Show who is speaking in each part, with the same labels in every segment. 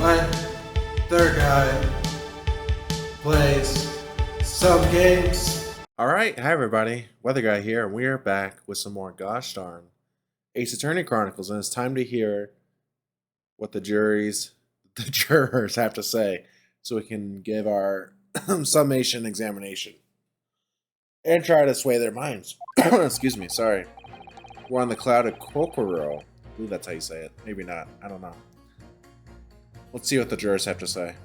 Speaker 1: My third guy plays some games.
Speaker 2: Alright, hi everybody, Weather Guy here, and we are back with some more gosh darn Ace Attorney Chronicles, and it's time to hear what the jurors have to say, so we can give our summation examination and try to sway their minds. Excuse me, sorry. We're on the cloud of Kokoro. I believe that's how you say it. Maybe not, I don't know. Let's see what the jurors have to say.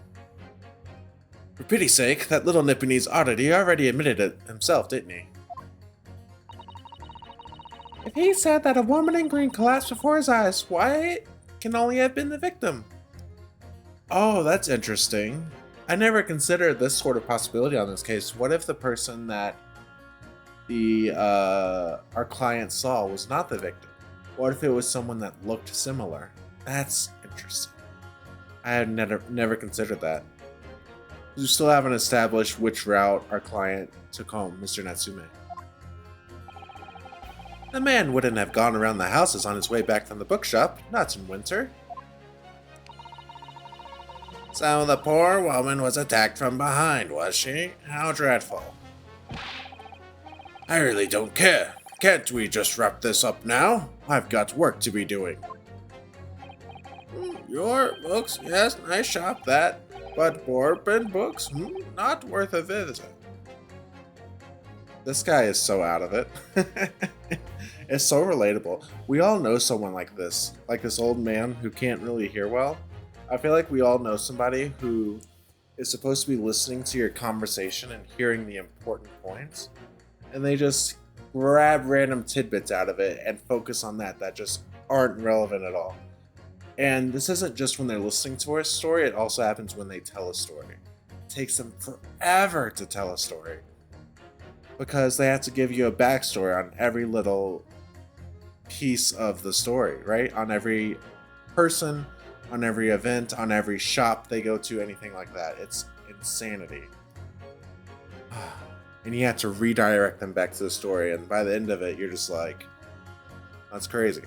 Speaker 2: For pity's sake, that little Nipponese oddity already admitted it himself, didn't he? If he said that a woman in green collapsed before his eyes, why it can only have been the victim? Oh, that's interesting. I never considered this sort of possibility on this case. What if the person that our client saw was not the victim? What if it was someone that looked similar? That's interesting. I had never considered that. We still haven't established which route our client took home, Mr. Natsume. The man wouldn't have gone around the houses on his way back from the bookshop, not in winter. So the poor woman was attacked from behind, was she? How dreadful. I really don't care. Can't we just wrap this up now? I've got work to be doing. Your books, yes, nice shop that. But bourbon books, not worth a visit. This guy is so out of it. It's so relatable. We all know someone like this old man who can't really hear well. I feel like we all know somebody who is supposed to be listening to your conversation and hearing the important points, and they just grab random tidbits out of it and focus on that just aren't relevant at all. And this isn't just when they're listening to a story, it also happens when they tell a story. It takes them forever to tell a story, because they have to give you a backstory on every little piece of the story, right? On every person, on every event, on every shop they go to, anything like that. It's insanity. And you have to redirect them back to the story, and by the end of it, you're just like, that's crazy.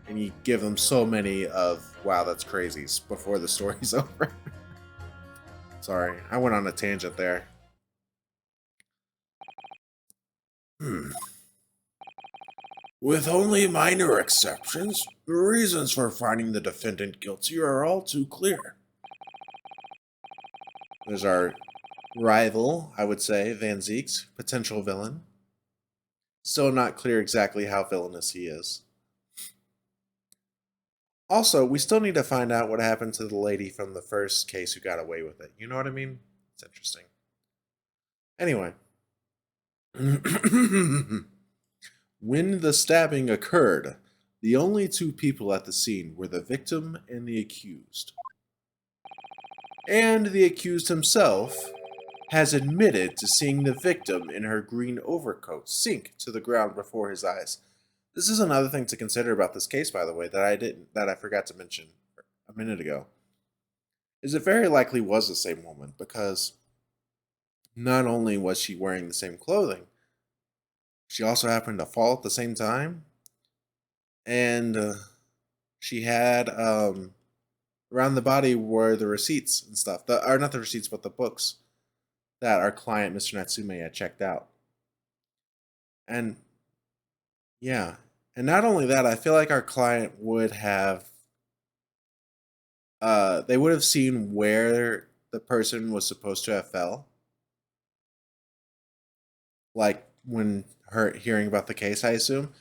Speaker 2: And you give them so many of, wow, that's crazy, before the story's over. Sorry, I went on a tangent there. With only minor exceptions, the reasons for finding the defendant guilty are all too clear. There's our rival, I would say, Van Zeek's potential villain. Still not clear exactly how villainous he is. Also, we still need to find out what happened to the lady from the first case who got away with it. You know what I mean? It's interesting. Anyway. When the stabbing occurred, the only two people at the scene were the victim and the accused. And the accused himself has admitted to seeing the victim in her green overcoat sink to the ground before his eyes. This is another thing to consider about this case, by the way, that I forgot to mention a minute ago. Is it very likely was the same woman, because not only was she wearing the same clothing, she also happened to fall at the same time, and she had around the body were the receipts and stuff. Or not the receipts, but the books that our client, Mr. Natsume, had checked out. And yeah. And not only that, I feel like our client would have, they would have seen where the person was supposed to have fell. Like when hearing about the case, I assume.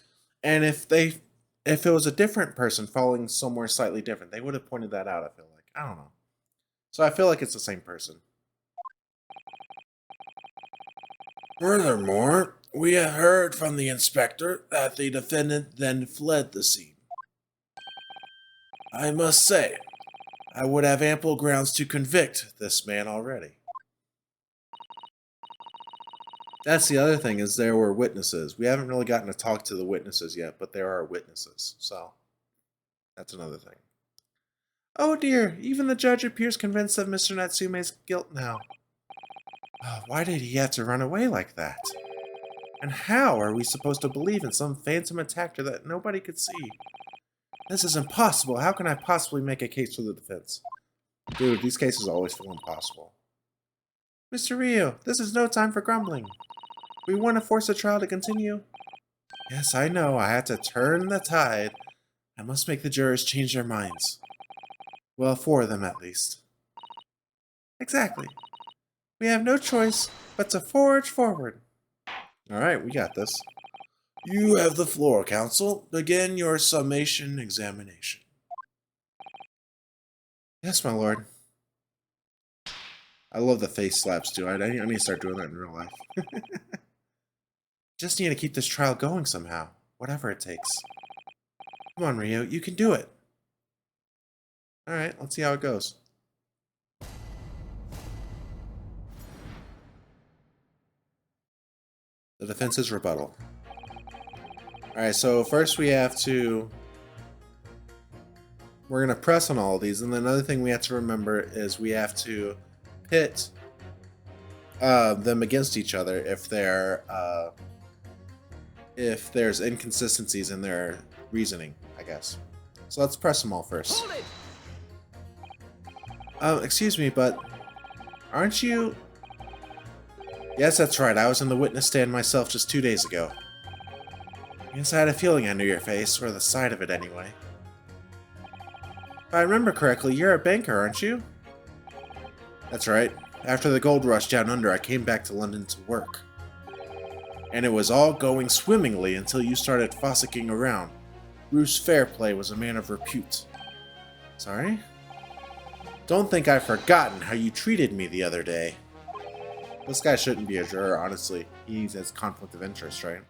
Speaker 2: And if it was a different person falling somewhere slightly different, they would have pointed that out, I feel like. I don't know. So I feel like it's the same person. Furthermore, we have heard from the inspector that the defendant then fled the scene. I must say, I would have ample grounds to convict this man already. That's the other thing, is there were witnesses. We haven't really gotten to talk to the witnesses yet, but there are witnesses, so that's another thing. Oh dear, even the judge appears convinced of Mr. Natsume's guilt now. Why did he have to run away like that? And how are we supposed to believe in some phantom attacker that nobody could see? This is impossible. How can I possibly make a case for the defense? Dude, these cases always feel impossible. Mr. Rio, this is no time for grumbling. We want to force the trial to continue. Yes, I know. I had to turn the tide. I must make the jurors change their minds. Well, 4 of them at least. Exactly. We have no choice but to forge forward. Alright, we got this. You have the floor, counsel. Begin your summation examination. Yes, my lord. I love the face slaps, too. I need to start doing that in real life. Just need to keep this trial going somehow. Whatever it takes. Come on, Rio. You can do it. Alright, let's see how it goes. The defense's rebuttal. Alright, so first we have to... We're going to press on all of these, and then another thing we have to remember is we have to pit them against each other if there's inconsistencies in their reasoning, I guess. So let's press them all first. Excuse me, but aren't you... Yes, that's right. I was in the witness stand myself just 2 days ago. Yes, I had a feeling I knew your face, or the side of it anyway. If I remember correctly, you're a banker, aren't you? That's right. After the gold rush down under, I came back to London to work. And it was all going swimmingly until you started fossicking around. Bruce Fairplay was a man of repute. Sorry? Don't think I've forgotten how you treated me the other day. This guy shouldn't be a juror, honestly. He has conflict of interest, right?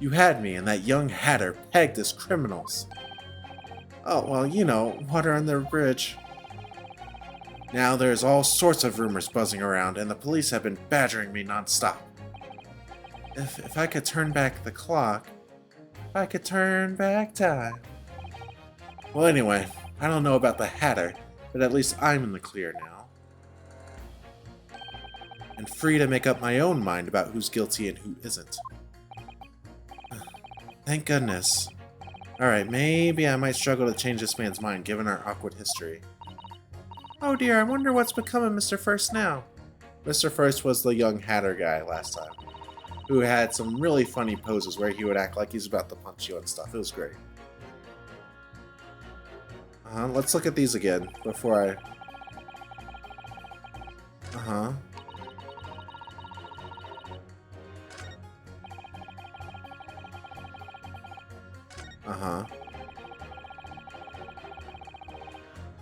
Speaker 2: You had me and that young hatter pegged as criminals. Oh, well, you know, water under the bridge. Now there's all sorts of rumors buzzing around, and the police have been badgering me non-stop. If I could turn back the clock, if I could turn back time. Well, anyway, I don't know about the hatter, but at least I'm in the clear now. And free to make up my own mind about who's guilty and who isn't. Thank goodness. Alright, maybe I might struggle to change this man's mind given our awkward history. Oh dear, I wonder what's become of Mr. First now. Mr. First was the young hatter guy last time, who had some really funny poses where he would act like he's about to punch you and stuff. It was great. Let's look at these again before I...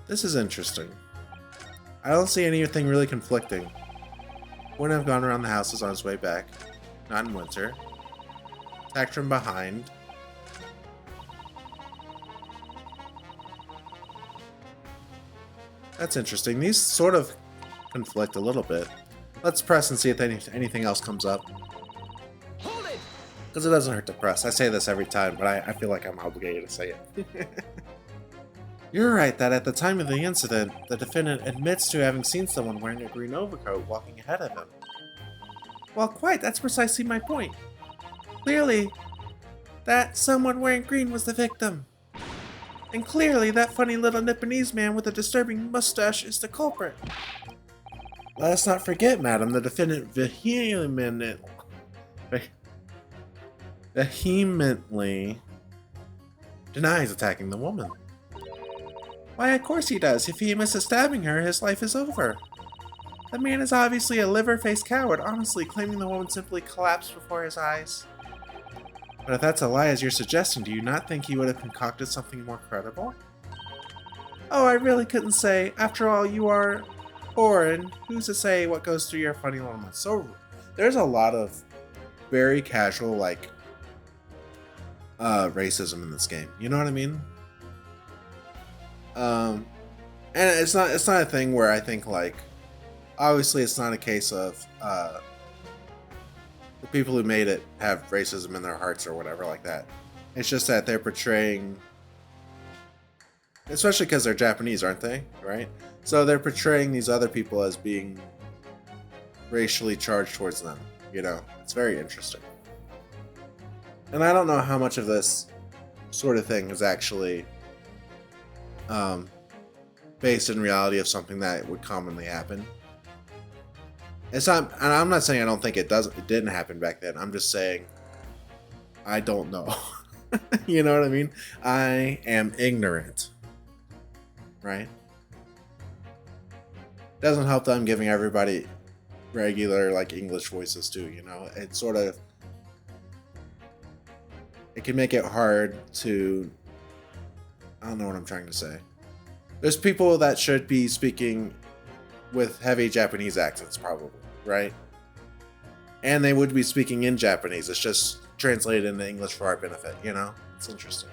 Speaker 2: This is interesting. I don't see anything really conflicting. Wouldn't have gone around the houses on his way back. Not in winter. Attacked from behind. That's interesting. These sort of conflict a little bit. Let's press and see if anything else comes up. Because it doesn't hurt to press. I say this every time, but I feel like I'm obligated to say it. You're right that at the time of the incident, the defendant admits to having seen someone wearing a green overcoat walking ahead of him. Well, quite, that's precisely my point. Clearly, that someone wearing green was the victim. And clearly, that funny little Nipponese man with a disturbing mustache is the culprit. Let us not forget, madam, the defendant vehemently denies attacking the woman. Why, of course he does. If he misses stabbing her, his life is over. The man is obviously a liver-faced coward, honestly claiming the woman simply collapsed before his eyes. But if that's a lie as you're suggesting, do you not think he would have concocted something more credible? Oh, I really couldn't say. After all, you are foreign. Who's to say what goes through your funny little mind? So, there's a lot of very casual, like, racism in this game. You know what I mean? And it's not a thing where I think, like, obviously it's not a case of the people who made it have racism in their hearts or whatever like that. It's just that they're portraying, especially because they're Japanese, aren't they? Right? So they're portraying these other people as being racially charged towards them. You know, it's very interesting. And I don't know how much of this sort of thing is actually based in reality of something that would commonly happen. It's not, and I'm not saying I don't think it didn't happen back then. I'm just saying I don't know. You know what I mean? I am ignorant. Right? Doesn't help that I'm giving everybody regular like English voices too, you know? It can make it hard to, I don't know what I'm trying to say. There's people that should be speaking with heavy Japanese accents probably, right? And they would be speaking in Japanese. It's just translated into English for our benefit, you know? It's interesting.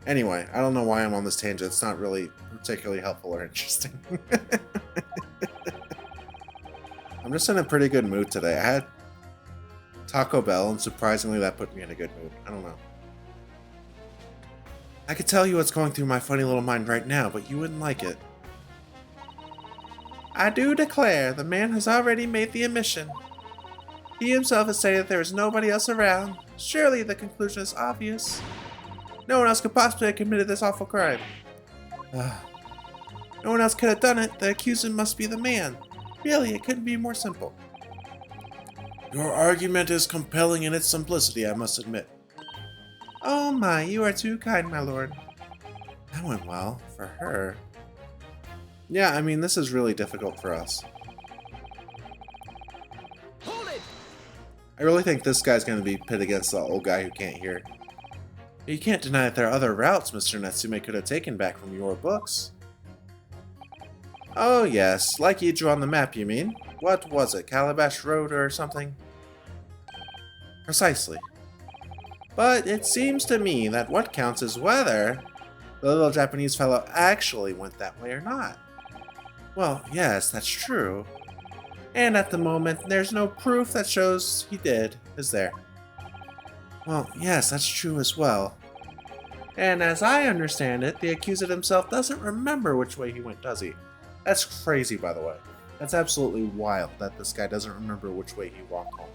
Speaker 2: Anyway, I don't know why I'm on this tangent. It's not really particularly helpful or interesting. I'm just in a pretty good mood today. I had Taco Bell, and surprisingly that put me in a good mood. I don't know. I could tell you what's going through my funny little mind right now, but you wouldn't like it. I do declare the man has already made the admission. He himself has stated there is nobody else around. Surely the conclusion is obvious. No one else could possibly have committed this awful crime. No one else could have done it. The accuser must be the man. Really, it couldn't be more simple. Your argument is compelling in its simplicity, I must admit. Oh my, you are too kind, my lord. That went well, for her. Yeah, I mean, this is really difficult for us.
Speaker 3: Hold it!
Speaker 2: I really think this guy's going to be pit against the old guy who can't hear. You can't deny that there are other routes Mr. Natsume could have taken back from your books. Oh yes, like you drew on the map, you mean? What was it, Calabash Road or something? Precisely. But it seems to me that what counts is whether the little Japanese fellow actually went that way or not. Well, yes, that's true. And at the moment, there's no proof that shows he did, is there? Well, yes, that's true as well. And as I understand it, the accused himself doesn't remember which way he went, does he? That's crazy, by the way. That's absolutely wild that this guy doesn't remember which way he walked home.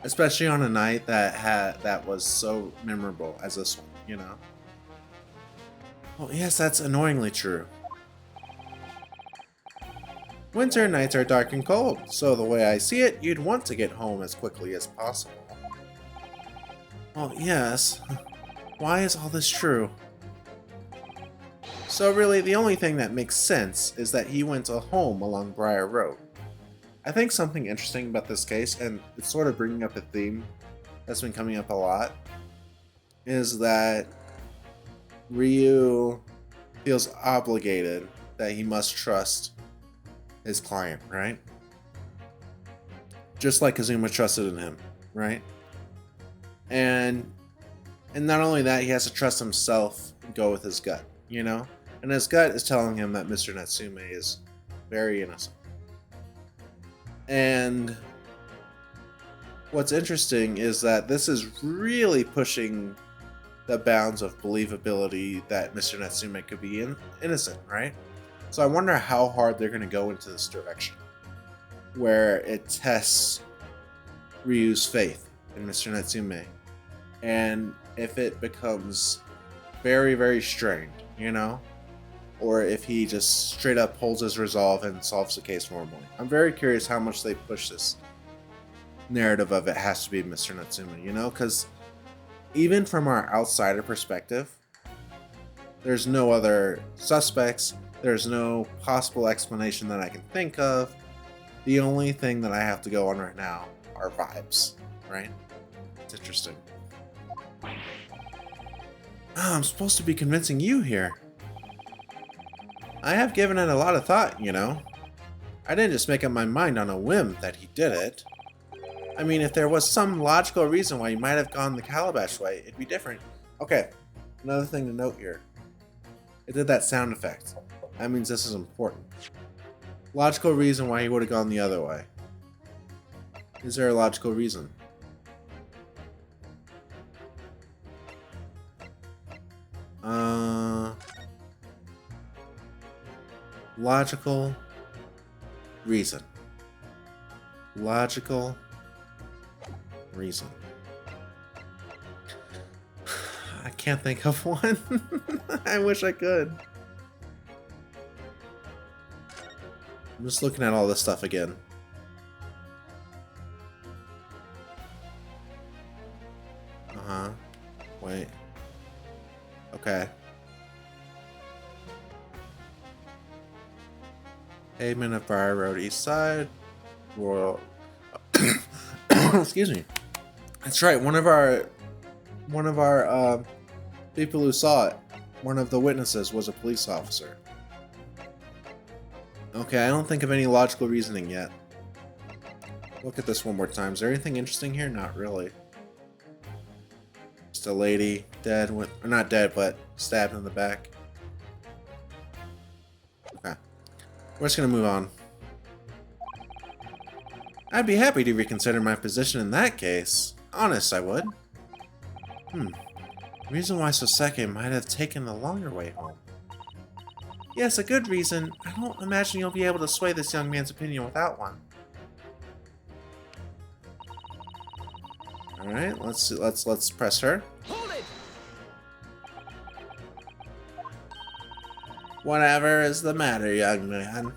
Speaker 2: Especially on a night that was so memorable as this one, you know? Well, yes, that's annoyingly true. Winter nights are dark and cold, so the way I see it, you'd want to get home as quickly as possible. Well, yes. Why is all this true? So really, the only thing that makes sense is that he went home along Briar Road. I think something interesting about this case, and it's sort of bringing up a theme that's been coming up a lot, is that Ryu feels obligated that he must trust his client, right? Just like Kazuma trusted in him, right? And not only that, he has to trust himself and go with his gut, you know? And his gut is telling him that Mr. Natsume is very innocent. And what's interesting is that this is really pushing the bounds of believability that Mr. Natsume could be innocent, right? So I wonder how hard they're going to go into this direction, where it tests Ryu's faith in Mr. Natsume, and if it becomes very, very strained, you know? Or if he just straight up holds his resolve and solves the case normally. I'm very curious how much they push this narrative of it has to be Mr. Natsume, you know? Because even from our outsider perspective, there's no other suspects, there's no possible explanation that I can think of. The only thing that I have to go on right now are vibes, right? It's interesting. Oh, I'm supposed to be convincing you here. I have given it a lot of thought, you know. I didn't just make up my mind on a whim that he did it. I mean, if there was some logical reason why he might have gone the Calabash way, it'd be different. Okay, another thing to note here. It did that sound effect. That means this is important. Logical reason why he would have gone the other way. Is there a logical reason? Logical reason. Logical reason. I can't think of one. I wish I could. I'm just looking at all this stuff again. Uh-huh. Wait. Okay. Pavement of Briar Road East Side. Royal. Excuse me. That's right. One of our people who saw it, one of the witnesses, was a police officer. Okay, I don't think of any logical reasoning yet. Look at this one more time. Is there anything interesting here? Not really. Just a lady dead with, or not dead, but stabbed in the back. Okay. We're just gonna move on. I'd be happy to reconsider my position in that case. Honest, I would. The reason why Soseki might have taken the longer way home. Yes, a good reason. I don't imagine you'll be able to sway this young man's opinion without one. Alright, let's press her.
Speaker 3: Hold it!
Speaker 2: Whatever is the matter, young man?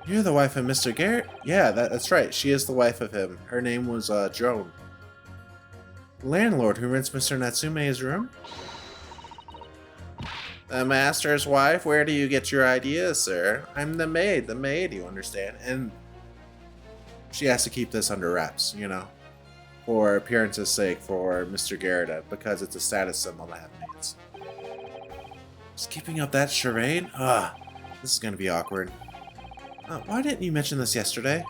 Speaker 2: You're the wife of Mr. Garrett? Yeah, that's right. She is the wife of him. Her name was, Joan. Landlord who rents Mr. Natsume's room? The master's wife? Where do you get your ideas, sir? I'm the maid, you understand? And she has to keep this under wraps, you know? For appearance's sake, for Mr. Garrett, because it's a status symbol to have maids. Just keeping up that charade? This is gonna be awkward. Why didn't you mention this yesterday?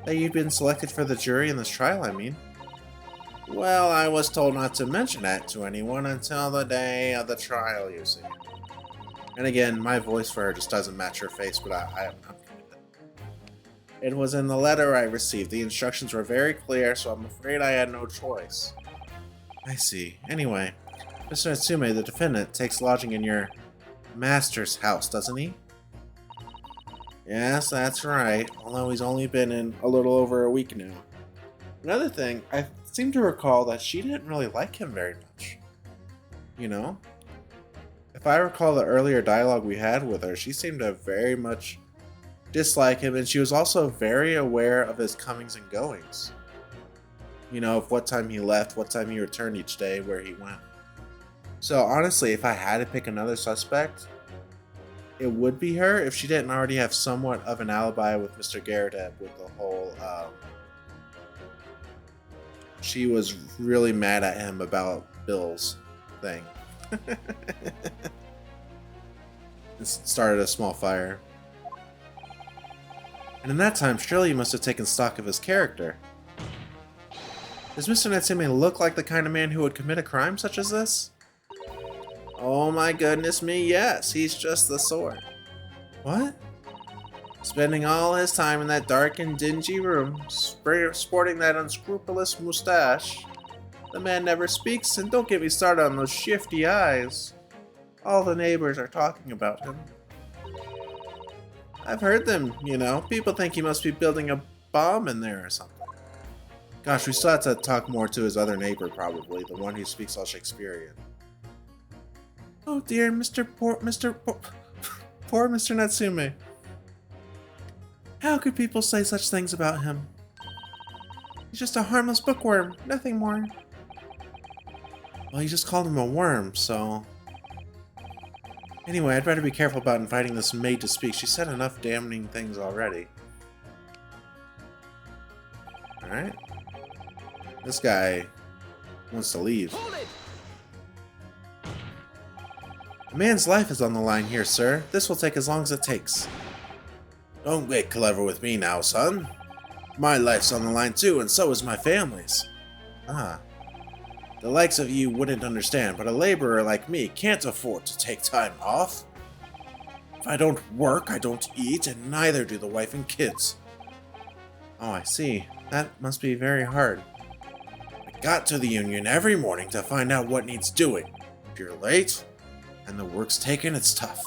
Speaker 2: That you'd been selected for the jury in this trial, I mean. Well, I was told not to mention that to anyone until the day of the trial, you see. And again, my voice for her just doesn't match her face, but I'm committed. It was in the letter I received. The instructions were very clear, so I'm afraid I had no choice. I see. Anyway, Mr. Natsume, the defendant, takes lodging in your master's house, doesn't he? Yes, that's right, although he's only been in a little over a week now. Another thing, I seem to recall that she didn't really like him very much. You know? If I recall the earlier dialogue we had with her, she seemed to very much dislike him, and she was also very aware of his comings and goings. You know, of what time he left, what time he returned each day, where he went. So honestly, if I had to pick another suspect, it would be her if she didn't already have somewhat of an alibi with Mr. Garrett with the whole, she was really mad at him about Bill's thing. It started a small fire. And in that time, surely he must have taken stock of his character. Does Mr. Natsume look like the kind of man who would commit a crime such as this? Oh my goodness me, yes, he's just the sort. What? Spending all his time in that dark and dingy room, sporting that unscrupulous mustache. The man never speaks, and don't get me started on those shifty eyes. All the neighbors are talking about him. I've heard them, you know. People think he must be building a bomb in there or something. Gosh, we still have to talk more to his other neighbor, probably, the one who speaks all Shakespearean. Oh dear, poor Mr. Natsume. How could people say such things about him? He's just a harmless bookworm, nothing more. Well, you just called him a worm, so... Anyway, I'd better be careful about inviting this maid to speak. She said enough damning things already. Alright. This guy wants to leave. A man's life is on the line here, sir. This will take as long as it takes. Don't get clever with me now, son. My life's on the line too, and so is my family's. Ah. The likes of you wouldn't understand, but a laborer like me can't afford to take time off. If I don't work, I don't eat, and neither do the wife and kids. Oh, I see. That must be very hard. I got to the union every morning to find out what needs doing. If you're late, and the work's taken, it's tough.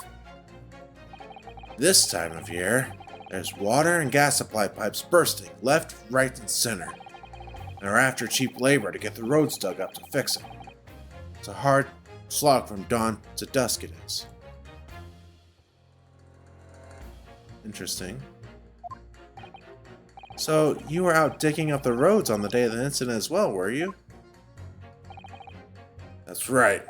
Speaker 2: This time of year, there's water and gas supply pipes bursting left, right, and center. And are after cheap labor to get the roads dug up to fix it. It's a hard slog from dawn to dusk it is. Interesting. So, you were out digging up the roads on the day of the incident as well, were you? That's right.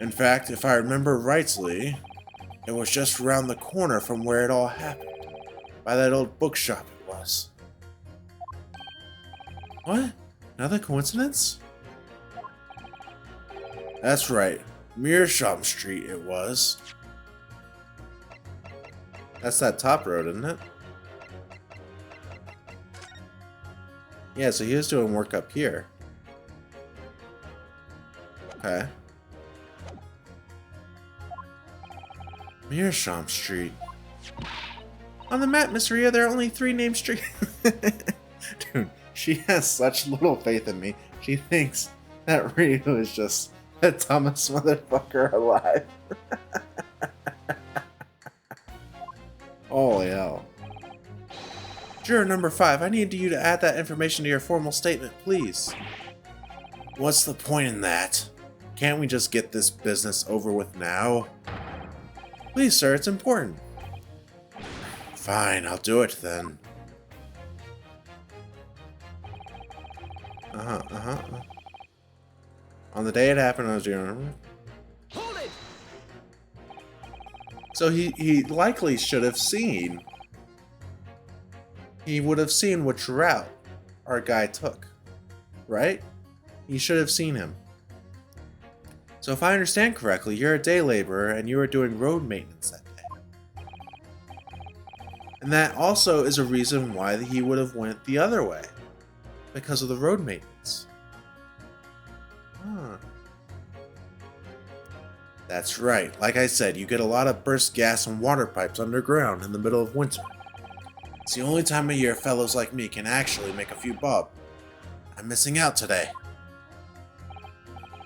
Speaker 2: In fact, if I remember rightly, it was just around the corner from where it all happened. By that old bookshop it was. What? Another coincidence? That's right. Meerschaum Street it was. That's that top road, isn't it? Yeah, so he was doing work up here. Okay. Meerschaum Street. On the map, Miss Ria, there are only 3 named streets. Dude, she has such little faith in me. She thinks that Ryu is just the dumbest motherfucker alive. Holy hell. Juror number 5, I need you to add that information to your formal statement, please. What's the point in that? Can't we just get this business over with now? Please, sir, it's important. Fine, I'll do it then. On the day it happened, I was doing. Hold it! So he likely should have seen. He would have seen which route our guy took, right? He should have seen him. So if I understand correctly, you're a day laborer and you are doing road maintenance that day. And that also is a reason why he would have went the other way. Because of the road maintenance. Huh. That's right. Like I said, you get a lot of burst gas and water pipes underground in the middle of winter. It's the only time of year fellows like me can actually make a few bob. I'm missing out today.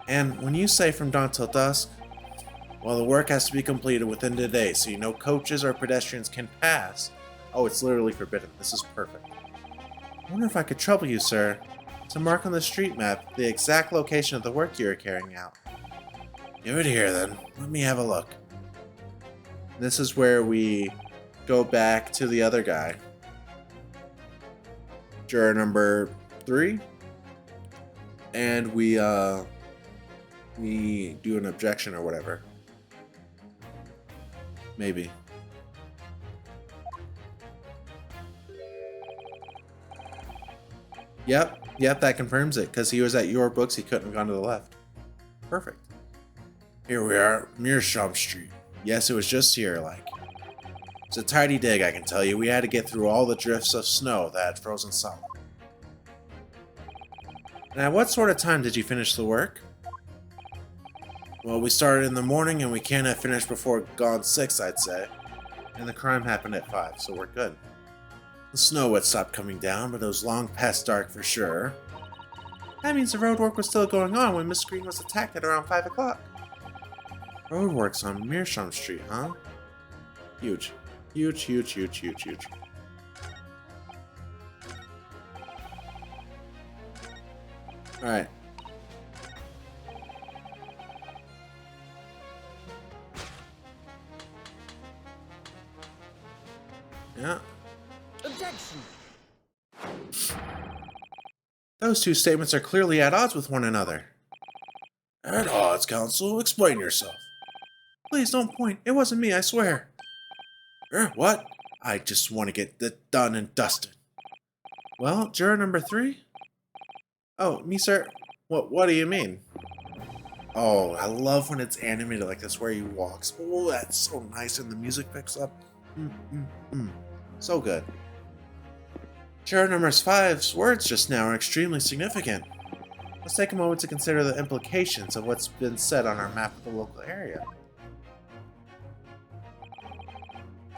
Speaker 2: And when you say from dawn till dusk, well, the work has to be completed within the day so no coaches or pedestrians can pass. Oh, it's literally forbidden. This is perfect. I wonder if I could trouble you, sir, to mark on the street map the exact location of the work you are carrying out. Give it here, then. Let me have a look. This is where we go back to the other guy. Juror number 3. And we do an objection or whatever. Maybe. Yep, that confirms it, because he was at your books, he couldn't have gone to the left. Perfect. Here we are, Meerschaum Street. Yes, it was just here, like. It's a tidy dig, I can tell you. We had to get through all the drifts of snow that had frozen solid. And at what sort of time did you finish the work? Well, we started in the morning and we can't have finished before gone 6, I'd say. And the crime happened at 5, so we're good. The snow had stopped coming down, but it was long past dark for sure. That means the roadwork was still going on when Miss Green was attacked at around 5 o'clock. Roadworks on Meerschaum Street, huh? Huge. Huge, huge, huge, huge, huge. Alright. Yeah.
Speaker 3: Objection.
Speaker 2: Those two statements are clearly at odds with one another. At odds, counsel. Explain yourself. Please don't point. It wasn't me, I swear. What? I just want to get it done and dusted. Well, juror number 3? Oh, me, sir? What do you mean? Oh, I love when it's animated like this, where he walks. Oh, that's so nice, and the music picks up. So good. Juror number 5's words just now are extremely significant. Let's take a moment to consider the implications of what's been said on our map of the local area.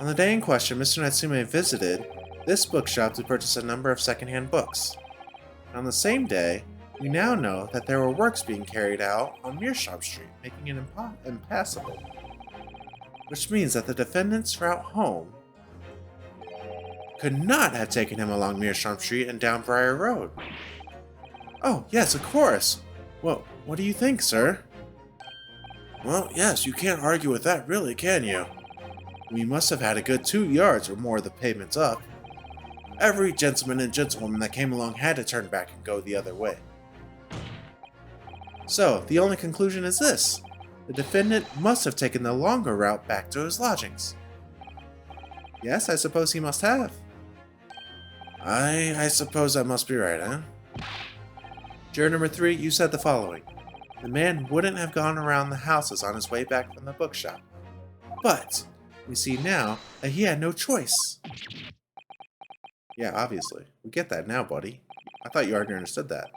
Speaker 2: On the day in question, Mr. Natsume visited this bookshop to purchase a number of secondhand books. And on the same day, we now know that there were works being carried out on Meerschaum Street, making it impassable. Which means that the defendant's route home could not have taken him along Meerschaum Street and down Briar Road. Oh, yes, of course. Well, What do you think, sir? Well, yes, you can't argue with that, really, can you? We must have had a good 2 yards or more of the pavements up. Every gentleman and gentlewoman that came along had to turn back and go the other way. So, the only conclusion is this. The defendant must have taken the longer route back to his lodgings. Yes, I suppose he must have. I suppose I must be right, huh? Juror number 3, you said the following. The man wouldn't have gone around the houses on his way back from the bookshop. But, we see now that he had no choice. Yeah, obviously. We get that now, buddy. I thought you already understood that.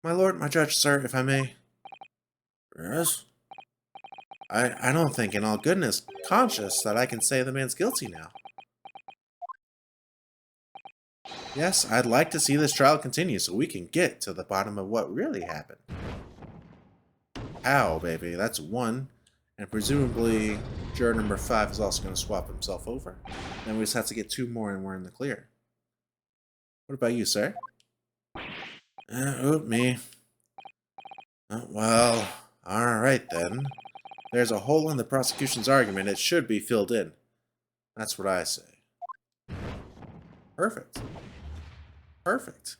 Speaker 2: My lord, my judge, sir, if I may. Yes? I don't think in all goodness conscious that I can say the man's guilty now. Yes, I'd like to see this trial continue so we can get to the bottom of what really happened. How, baby? That's 1. And presumably, juror number 5 is also going to swap himself over. Then we just have to get 2 more and we're in the clear. What about you, sir? Me. Well, alright then. There's a hole in the prosecution's argument. It should be filled in. That's what I say. Perfect. Perfect.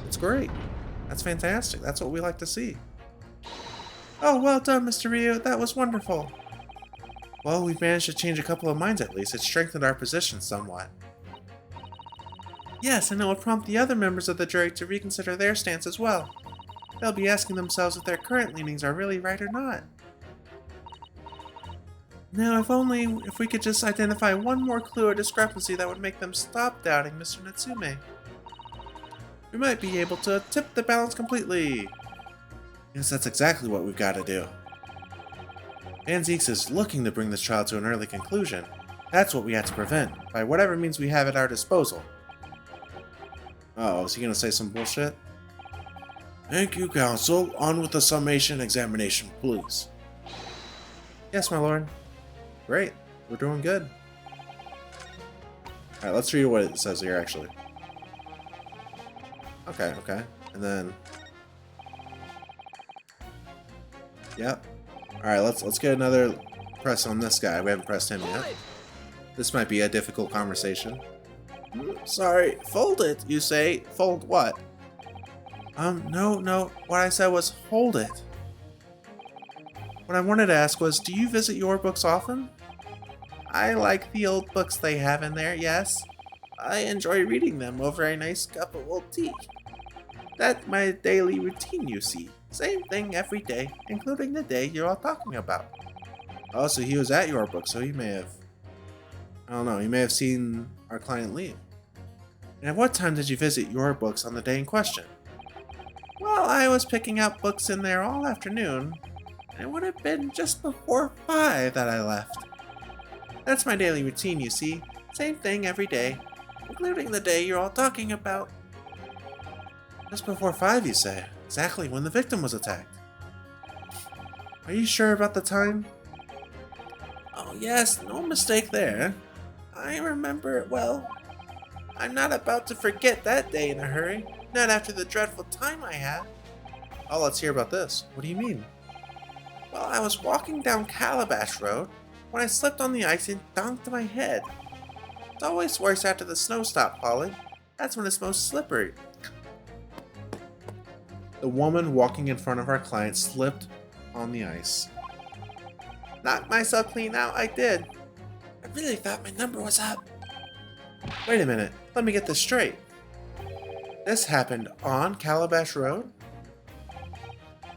Speaker 2: That's great. That's fantastic. That's what we like to see. Oh, well done, Mr. Ryu. That was wonderful. Well, we've managed to change a couple of minds at least. It strengthened our position somewhat. Yes, and it will prompt the other members of the jury to reconsider their stance as well. They'll be asking themselves if their current leanings are really right or not. Now, if we could just identify one more clue or discrepancy that would make them stop doubting Mr. Natsume. We might be able to tip the balance completely. Yes, that's exactly what we've got to do. Van Zieks is looking to bring this trial to an early conclusion. That's what we have to prevent, by whatever means we have at our disposal. Uh-oh, is he gonna say some bullshit? Thank you, counsel. On with the summation examination, please. Yes, my lord. Great. We're doing good. Alright, let's read what it says here, actually. Okay. And then... Yep. Alright, let's get another press on this guy. We haven't pressed him yet. This might be a difficult conversation. Sorry, fold it, you say? Fold what? No. What I said was hold it. What I wanted to ask was, do you visit your books often? I like the old books they have in there, yes. I enjoy reading them over a nice cup of old tea. That's my daily routine, you see. Same thing every day, including the day you're all talking about. Oh, so he was at your book, so he may have... I don't know, he may have seen our client leave. And at what time did you visit your books on the day in question? Well, I was picking out books in there all afternoon. It would have been just before 5 that I left. That's my daily routine, you see. Same thing every day, including the day you're all talking about. Just before 5, you say? Exactly when the victim was attacked. Are you sure about the time? Oh yes, no mistake there. I remember it well. I'm not about to forget that day in a hurry. Not after the dreadful time I had. Oh, let's hear about this. What do you mean? Well, I was walking down Calabash Road when I slipped on the ice and donked my head. It's always worse after the snow stopped falling. That's when it's most slippery. The woman walking in front of our client slipped on the ice. Knocked myself clean out, I did. I really thought my number was up. Wait a minute, let me get this straight. This happened on Calabash Road?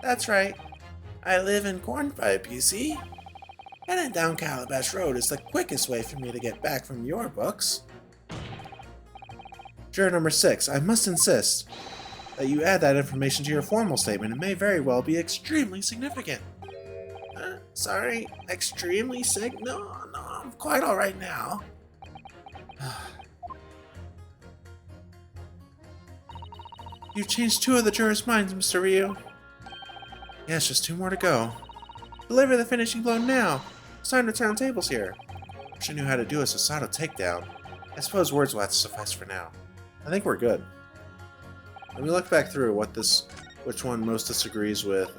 Speaker 2: That's right. I live in Cornpipe, you see? Heading down Calabash Road is the quickest way for me to get back from your books. Juror number 6, I must insist that you add that information to your formal statement. It may very well be extremely significant. Sorry, extremely sick? No, I'm quite alright now. You've changed 2 of the jurors' minds, Mr. Ryu. Yes, just 2 more to go. Deliver the finishing blow now. It's time to turn tables here. Wish I knew how to do a Susato takedown. I suppose words will have to suffice for now. I think we're good. Let me look back through what which one most disagrees with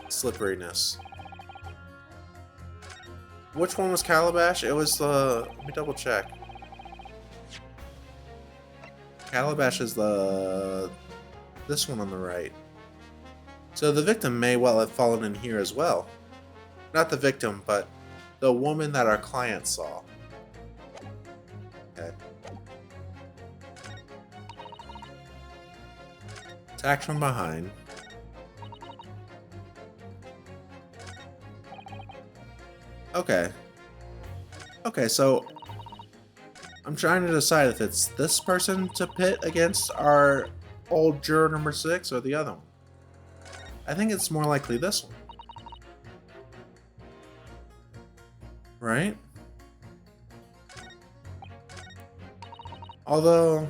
Speaker 2: slipperiness. Which one was Calabash? It was the... Let me double check. Calabash is this one on the right. So the victim may well have fallen in here as well. Not the victim, but the woman that our client saw. Okay. Attacked from behind. Okay. Okay, so I'm trying to decide if it's this person to pit against our old juror number 6 or the other one. I think it's more likely this one. Right? Although,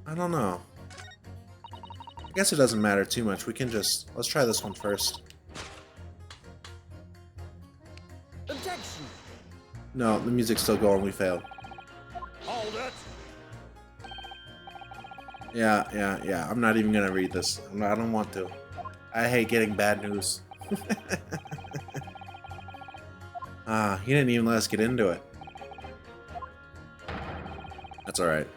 Speaker 2: I don't know. I guess it doesn't matter too much. We can just... Let's try this one first.
Speaker 3: Objection!
Speaker 2: No, the music's still going. We failed.
Speaker 3: Hold it!
Speaker 2: Yeah. I'm not even gonna read this. I don't want to. I hate getting bad news. He didn't even let us get into it. That's alright.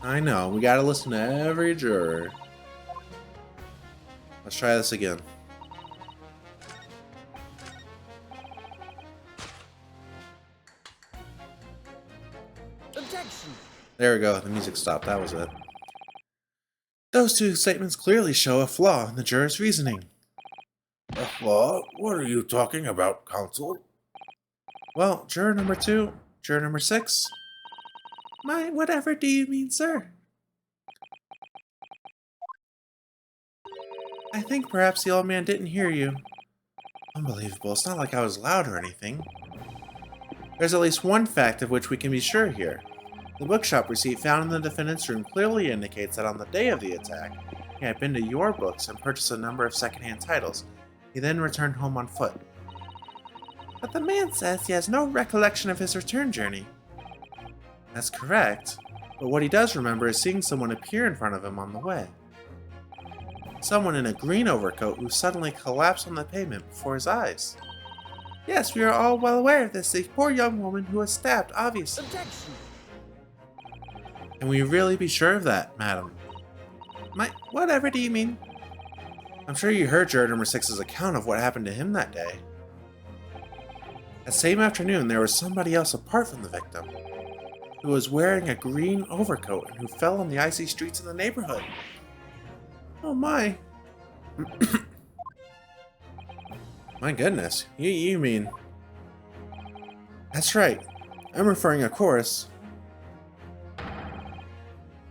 Speaker 2: I know, we gotta listen to every juror. Let's try this again.
Speaker 3: Objection!
Speaker 2: There we go, the music stopped, that was it. Those two statements clearly show a flaw in the juror's reasoning. A flaw? What are you talking about, counsel? Well, juror number 2, juror number 6. Whatever do you mean, sir? I think perhaps the old man didn't hear you. Unbelievable, it's not like I was loud or anything. There's at least one fact of which we can be sure here. The bookshop receipt found in the defendant's room clearly indicates that on the day of the attack, he had been to your books and purchased a number of secondhand titles. He then returned home on foot. But the man says he has no recollection of his return journey. That's correct, but what he does remember is seeing someone appear in front of him on the way. Someone in a green overcoat who suddenly collapsed on the pavement before his eyes. Yes, we are all well aware of this, a poor young woman who was stabbed, obviously.
Speaker 3: Objection!
Speaker 2: Can we really be sure of that, madam? Whatever do you mean? I'm sure you heard juror number 6's account of what happened to him that day. That same afternoon, there was somebody else apart from the victim, who was wearing a green overcoat and who fell on the icy streets of the neighborhood. Oh my. My goodness, you mean... That's right, I'm referring of course.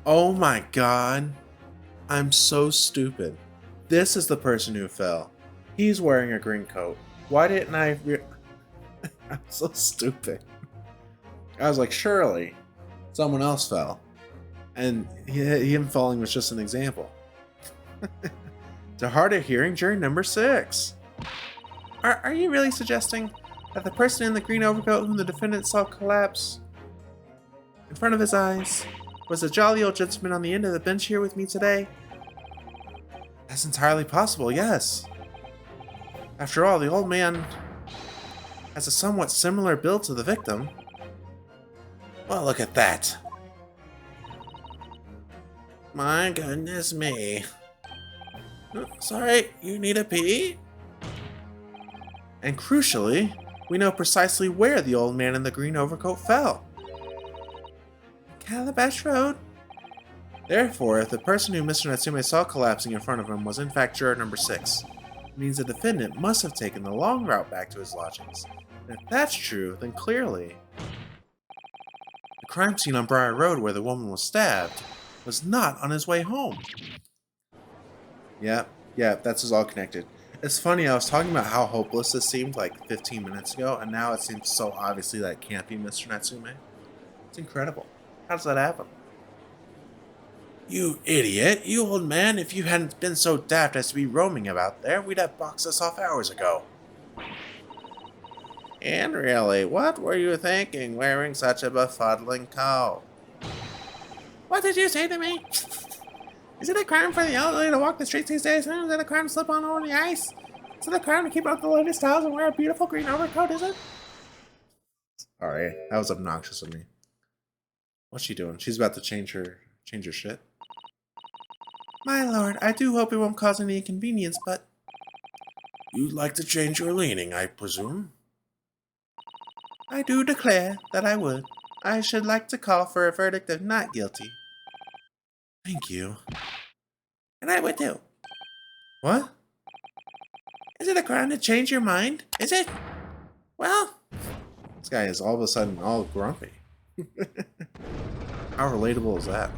Speaker 2: Oh my god. I'm so stupid. This is the person who fell. He's wearing a green coat. Why didn't I... I'm so stupid. I was like, surely someone else fell. And him falling was just an example. To hard of hearing, jury number 6. Are you really suggesting that the person in the green overcoat whom the defendant saw collapse in front of his eyes was the jolly old gentleman on the end of the bench here with me today? That's entirely possible, yes. After all, the old man has a somewhat similar build to the victim. Well, look at that. My goodness me. Sorry, you need a pee? And crucially, we know precisely where the old man in the green overcoat fell. Calabash Road. Therefore, if the person who Mr. Natsume saw collapsing in front of him was in fact juror number 6, it means the defendant must have taken the long route back to his lodgings. And if that's true, then clearly the crime scene on Briar Road where the woman was stabbed was not on his way home. Yeah, that's all connected. It's funny, I was talking about how hopeless this seemed like 15 minutes ago, and now it seems so obviously that it can't be Mr. Natsume. It's incredible. How does that happen? You idiot! You old man, if you hadn't been so daft as to be roaming about there, we'd have boxed us off hours ago. And really, what were you thinking wearing such a befuddling coat? What did you say to me? Is it a crime for the elderly to walk the streets these days? Is it a crime to slip on over the ice? Is it a crime to keep up the latest styles and wear a beautiful green overcoat, is it? Sorry, that was obnoxious of me. What's she doing? She's about to change her shit. My lord, I do hope it won't cause any inconvenience, but... You'd like to change your leaning, I presume? I do declare that I would. I should like to call for a verdict of not guilty. Thank you. And I would too. What? Is it a crime to change your mind? Is it? Well... This guy is all of a sudden all grumpy. How relatable is that?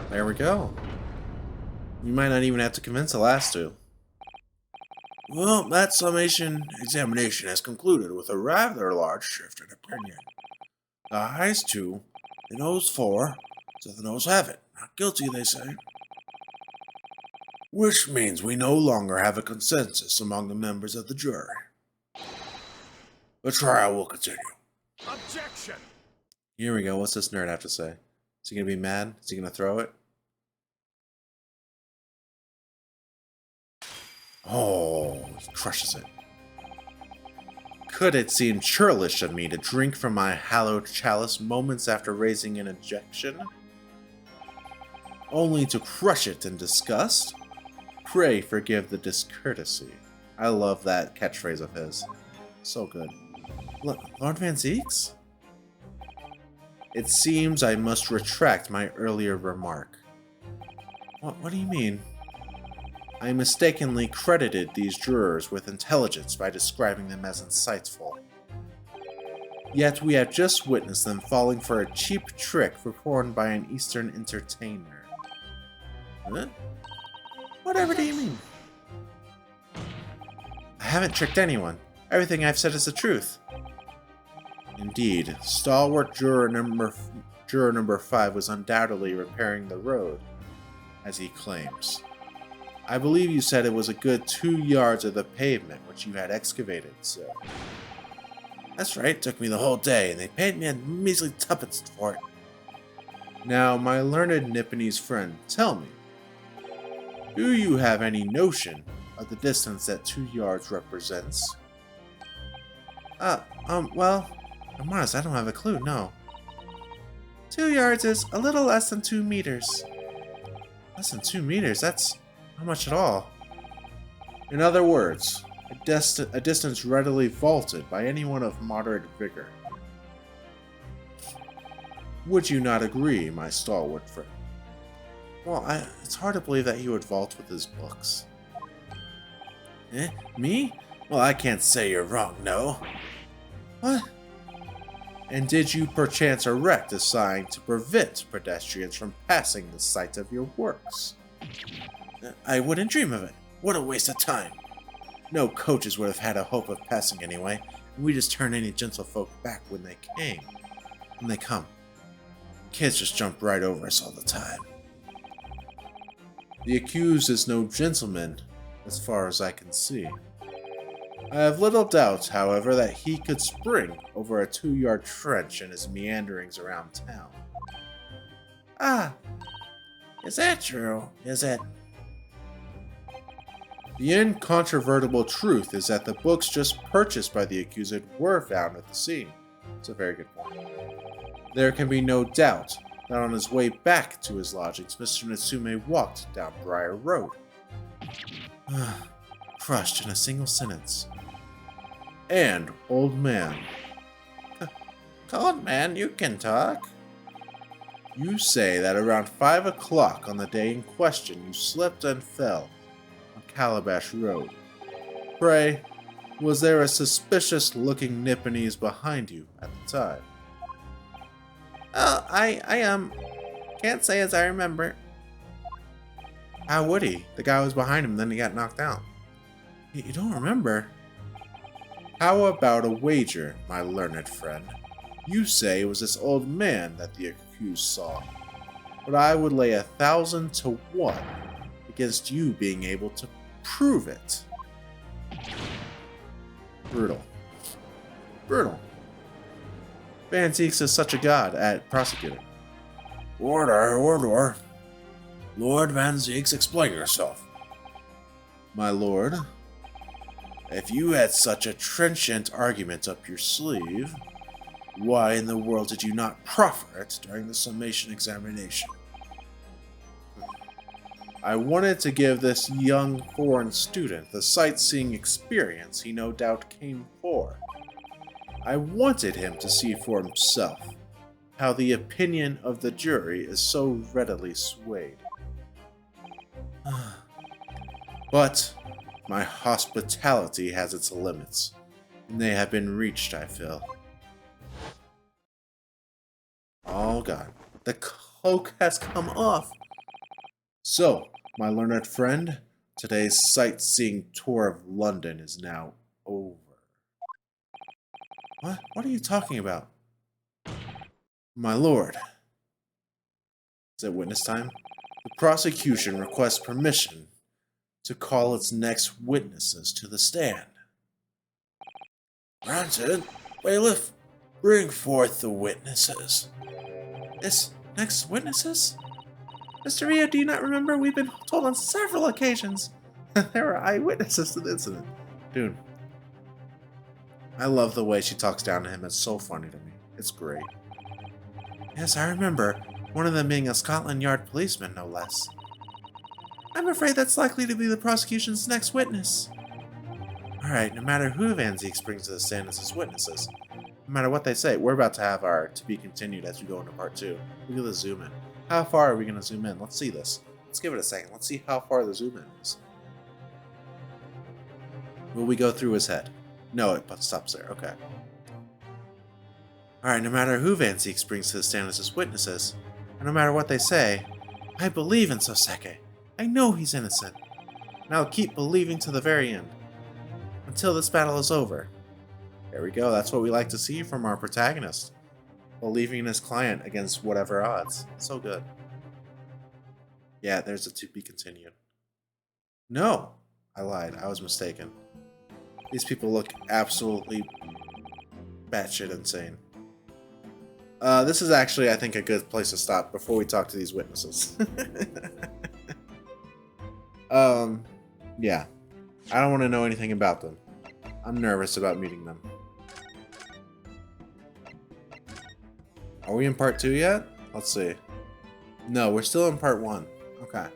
Speaker 2: There we go. You might not even have to convince the last two. Well, that summation examination has concluded with a rather large shift in opinion. The highest two, the nose 4, so the nose have it. Not guilty, they say. Which means we no longer have a consensus among the members of the jury. The trial will continue.
Speaker 3: Objection!
Speaker 2: Here we go. What's this nerd have to say? Is he going to be mad? Is he going to throw it? Oh, he crushes it. Could it seem churlish of me to drink from my hallowed chalice moments after raising an objection? Only to crush it in disgust? Pray forgive the discourtesy. I love that catchphrase of his. So good. Lord Van Zeeks? It seems I must retract my earlier remark. What do you mean? I mistakenly credited these jurors with intelligence by describing them as insightful. Yet we have just witnessed them falling for a cheap trick performed by an Eastern entertainer. Huh? Whatever do you mean? I haven't tricked anyone. Everything I've said is the truth. Indeed, stalwart juror number 5 was undoubtedly repairing the road, as he claims. I believe you said it was a good 2 yards of the pavement which you had excavated, sir. That's right, it took me the whole day, and they paid me a measly tuppence for it. Now, my learned Nipponese friend, tell me, do you have any notion of the distance that 2 yards represents? Well, I'm honest, I don't have a clue, no. 2 yards is a little less than 2 meters. Less than 2 meters? That's not much at all. In other words, a distance readily vaulted by anyone of moderate vigor. Would you not agree, my stalwart friend? Well, it's hard to believe that he would vault with his books. Me? Well, I can't say you're wrong, no. What? And did you perchance erect a sign to prevent pedestrians from passing the site of your works? I wouldn't dream of it. What a waste of time. No coaches would have had a hope of passing anyway, and we just turn any gentlefolk back when they came. When they come. Kids just jump right over us all the time. The accused is no gentleman, as far as I can see. I have little doubt, however, that he could spring over a 2-yard trench in his meanderings around town. Ah, is that true? Is it? The incontrovertible truth is that the books just purchased by the accused were found at the scene. It's a very good point. There can be no doubt that on his way back to his lodgings, Mr. Natsume walked down Briar Road. Crushed in a single sentence. And, old man. Old man, you can talk. You say that around 5 o'clock on the day in question you slipped and fell on Calabash Road. Pray, was there a suspicious-looking Nipponese behind you at the time? Oh, I can't say as I remember. How would he? The guy was behind him, then he got knocked out. You don't remember? How about a wager, my learned friend? You say it was this old man that the accused saw, but I would lay 1,000 to 1 against you being able to prove it. Brutal. Brutal. Van Zieks is such a god at prosecuting.
Speaker 4: Order. Lord Van Zieks, explain yourself.
Speaker 2: My lord, if you had such a trenchant argument up your sleeve, why in the world did you not proffer it during the Summation Examination? I wanted to give this young foreign student the sightseeing experience he no doubt came for. I wanted him to see for himself how the opinion of the jury is so readily swayed. But my hospitality has its limits, and they have been reached, I feel. Oh god, the cloak has come off! So, my learned friend, today's sightseeing tour of London is now over. What? What are you talking about? My lord. Is it witness time? The prosecution requests permission to call its next witnesses to the stand.
Speaker 4: Granted. Bailiff, bring forth the witnesses.
Speaker 2: This next witnesses? Mr. Rio, do you not remember? We've been told on several occasions there were eyewitnesses to the incident. Dude, I love the way she talks down to him. It's so funny to me. It's great. Yes, I remember. One of them being a Scotland Yard policeman, no less. I'm afraid that's likely to be the prosecution's next witness. Alright, no matter who Van Zieks brings to the stand as his witnesses, no matter what they say, we're about to have our to be continued as we go into part 2. Look at the zoom in. How far are we going to zoom in? Let's see this. Let's give it a second. Let's see how far the zoom in is. Will we go through his head? No, it stops there. Okay. Alright, no matter who Van Zieks brings to the stand as his witnesses, and no matter what they say, I believe in Soseki. I know he's innocent. And I'll keep believing to the very end. Until this battle is over. There we go. That's what we like to see from our protagonist. Believing in his client against whatever odds. So good. Yeah, there's a to be continued. No! I lied. I was mistaken. These people look absolutely batshit insane. This is actually, I think, a good place to stop before we talk to these witnesses. Yeah. I don't want to know anything about them. I'm nervous about meeting them. Are we in part 2 yet? Let's see. No, we're still in part 1. Okay.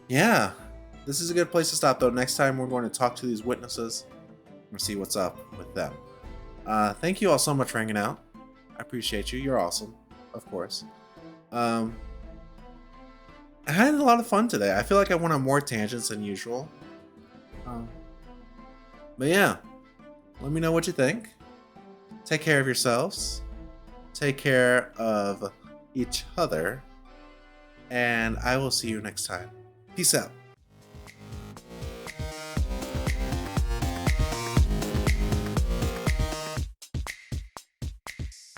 Speaker 2: Yeah. This is a good place to stop, though. Next time we're going to talk to these witnesses and see what's up with them. Thank you all so much for hanging out. I appreciate you. You're awesome. Of course. I had a lot of fun today. I feel like I went on more tangents than usual. But yeah. Let me know what you think. Take care of yourselves. Take care of each other. And I will see you next time. Peace out.